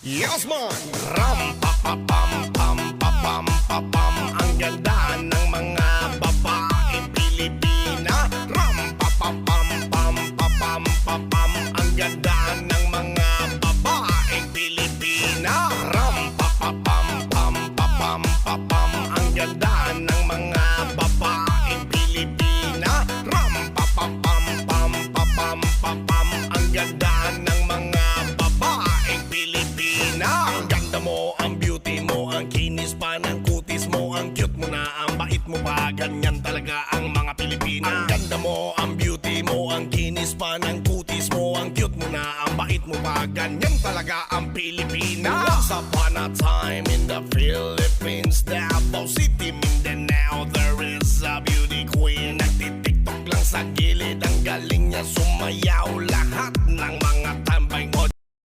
Yes man! Ram pa pa pam pam pa pam pa pam. Ang ganda ng mga babaeng Pilipina. Ram pa pa pam pam pa pam pa pam. Ang ganda ng mga babaeng Pilipina. Ram pa pa pam pam pa pam pa pam. Ang ganda ng mga babaeng Pilipina. Ram pa pa pam pam pa pam pa pam. Ang ganda ng mga babaeng Pilipina. Ang ganda mo, ang beauty mo, ang kinis pa ng kutis mo, ang cute mo na, ang bait mo pa. Ganyan talaga ang mga Pilipina. Ang ganda mo, ang beauty mo, ang kinis pa ng kutis mo, ang cute mo na, ang bait mo pa. Ganyan talaga ang Pilipina. Once upon a time in the Philippines, Davao City, Mindanao, there is a beauty queen. Nagtitiktok lang sa gilid, ang galing niya sumayaw. Lahat ng mga tambay mo